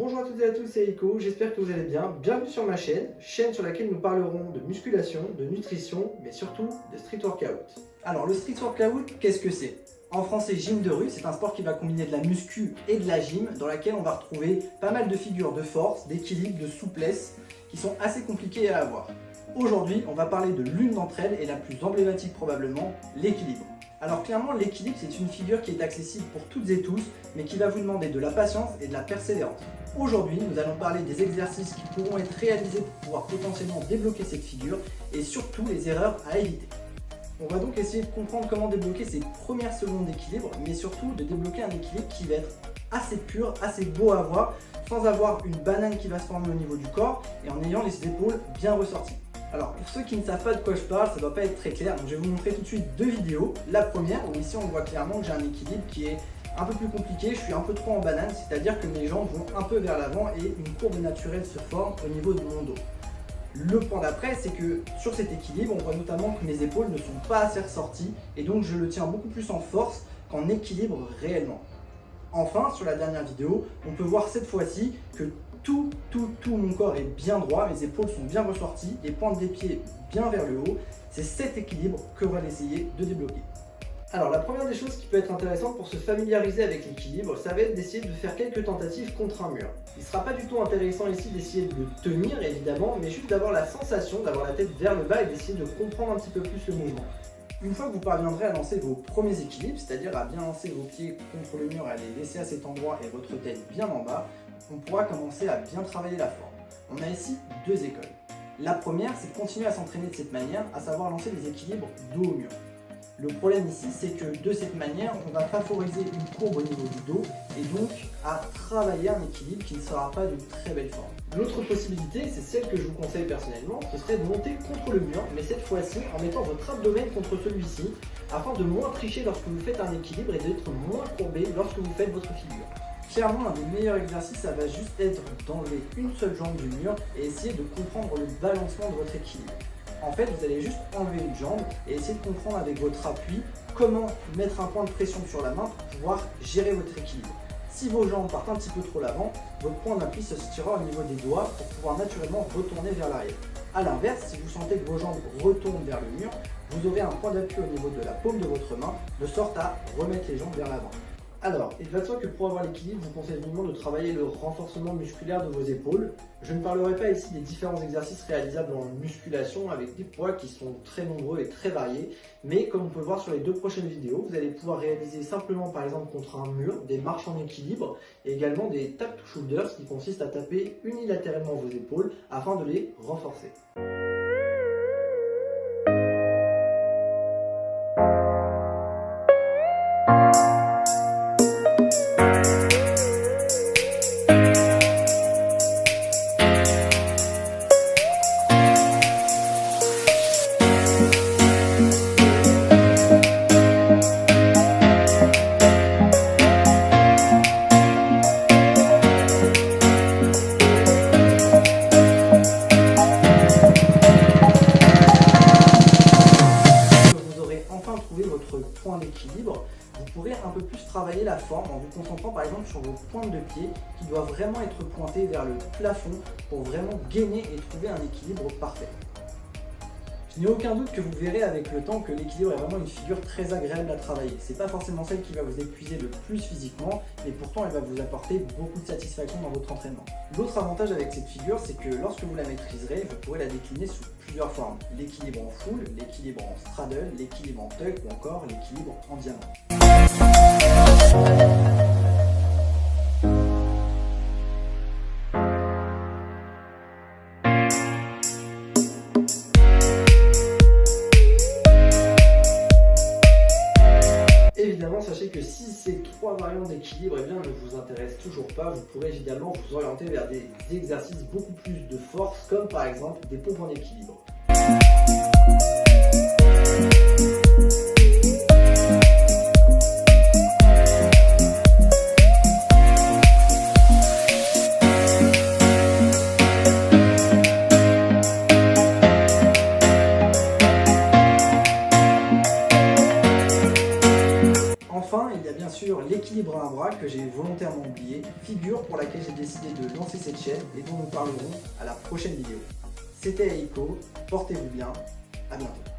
Bonjour à toutes et à tous, c'est Eiko, j'espère que vous allez bien. Bienvenue sur ma chaîne sur laquelle nous parlerons de musculation, de nutrition, mais surtout de street workout. Alors le street workout, qu'est-ce que c'est? En français, gym de rue, c'est un sport qui va combiner de la muscu et de la gym, dans laquelle on va retrouver pas mal de figures de force, d'équilibre, de souplesse, qui sont assez compliquées à avoir. Aujourd'hui, on va parler de l'une d'entre elles, et la plus emblématique probablement, l'équilibre. Alors clairement, l'équilibre, c'est une figure qui est accessible pour toutes et tous, mais qui va vous demander de la patience et de la persévérance. Aujourd'hui, nous allons parler des exercices qui pourront être réalisés pour pouvoir potentiellement débloquer cette figure, et surtout les erreurs à éviter. On va donc essayer de comprendre comment débloquer ces premières secondes d'équilibre, mais surtout de débloquer un équilibre qui va être assez pur, assez beau à voir, sans avoir une banane qui va se former au niveau du corps, et en ayant les épaules bien ressorties. Alors pour ceux qui ne savent pas de quoi je parle, ça ne doit pas être très clair, donc je vais vous montrer tout de suite deux vidéos. La première, où ici on voit clairement que j'ai un équilibre qui est un peu plus compliqué, je suis un peu trop en banane, c'est-à-dire que mes jambes vont un peu vers l'avant et une courbe naturelle se forme au niveau de mon dos. Le point d'après, c'est que sur cet équilibre, on voit notamment que mes épaules ne sont pas assez ressorties et donc je le tiens beaucoup plus en force qu'en équilibre réellement. Enfin, sur la dernière vidéo, on peut voir cette fois-ci que tout mon corps est bien droit, mes épaules sont bien ressorties, les pointes des pieds bien vers le haut. C'est cet équilibre que l'on va essayer de débloquer. Alors la première des choses qui peut être intéressante pour se familiariser avec l'équilibre, ça va être d'essayer de faire quelques tentatives contre un mur. Il ne sera pas du tout intéressant ici d'essayer de le tenir évidemment, mais juste d'avoir la sensation d'avoir la tête vers le bas et d'essayer de comprendre un petit peu plus le mouvement. Une fois que vous parviendrez à lancer vos premiers équilibres, c'est-à-dire à bien lancer vos pieds contre le mur, à les laisser à cet endroit et votre tête bien en bas, on pourra commencer à bien travailler la forme. On a ici deux écoles. La première, c'est de continuer à s'entraîner de cette manière, à savoir lancer des équilibres dos au mur. Le problème ici, c'est que de cette manière, on va favoriser une courbe au niveau du dos et donc à travailler un équilibre qui ne sera pas d'une très belle forme. L'autre possibilité, c'est celle que je vous conseille personnellement, ce serait de monter contre le mur, mais cette fois-ci en mettant votre abdomen contre celui-ci, afin de moins tricher lorsque vous faites un équilibre et d'être moins courbé lorsque vous faites votre figure. Clairement, un des meilleurs exercices, ça va juste être d'enlever une seule jambe du mur et essayer de comprendre le balancement de votre équilibre. En fait, vous allez juste enlever une jambe et essayer de comprendre avec votre appui comment mettre un point de pression sur la main pour pouvoir gérer votre équilibre. Si vos jambes partent un petit peu trop l'avant, votre point d'appui se situera au niveau des doigts pour pouvoir naturellement retourner vers l'arrière. A l'inverse, si vous sentez que vos jambes retournent vers le mur, vous aurez un point d'appui au niveau de la paume de votre main, de sorte à remettre les jambes vers l'avant. Alors, il va de soi que pour avoir l'équilibre, je vous conseille vivement de travailler le renforcement musculaire de vos épaules. Je ne parlerai pas ici des différents exercices réalisables en musculation avec des poids qui sont très nombreux et très variés, mais comme on peut le voir sur les deux prochaines vidéos, vous allez pouvoir réaliser simplement par exemple contre un mur des marches en équilibre et également des tap to shoulders qui consistent à taper unilatéralement vos épaules afin de les renforcer. Votre point d'équilibre, vous pourrez un peu plus travailler la forme en vous concentrant par exemple sur vos pointes de pied qui doivent vraiment être pointées vers le plafond pour vraiment gainer et trouver un équilibre parfait. Je n'ai aucun doute que vous verrez avec le temps que l'équilibre est vraiment une figure très agréable à travailler. C'est pas forcément celle qui va vous épuiser le plus physiquement, mais pourtant elle va vous apporter beaucoup de satisfaction dans votre entraînement. L'autre avantage avec cette figure, c'est que lorsque vous la maîtriserez, vous pourrez la décliner sous plusieurs formes. L'équilibre en full, l'équilibre en straddle, l'équilibre en tuck ou encore l'équilibre en diamant. Évidemment, sachez que si ces trois variantes d'équilibre ne vous intéressent toujours pas, vous pourrez évidemment vous orienter vers des exercices beaucoup plus de force, comme par exemple des pompes en équilibre. Enfin, il y a bien sûr l'équilibre à un bras que j'ai volontairement oublié, figure pour laquelle j'ai décidé de lancer cette chaîne et dont nous parlerons à la prochaine vidéo. C'était Aiko, portez-vous bien, à bientôt.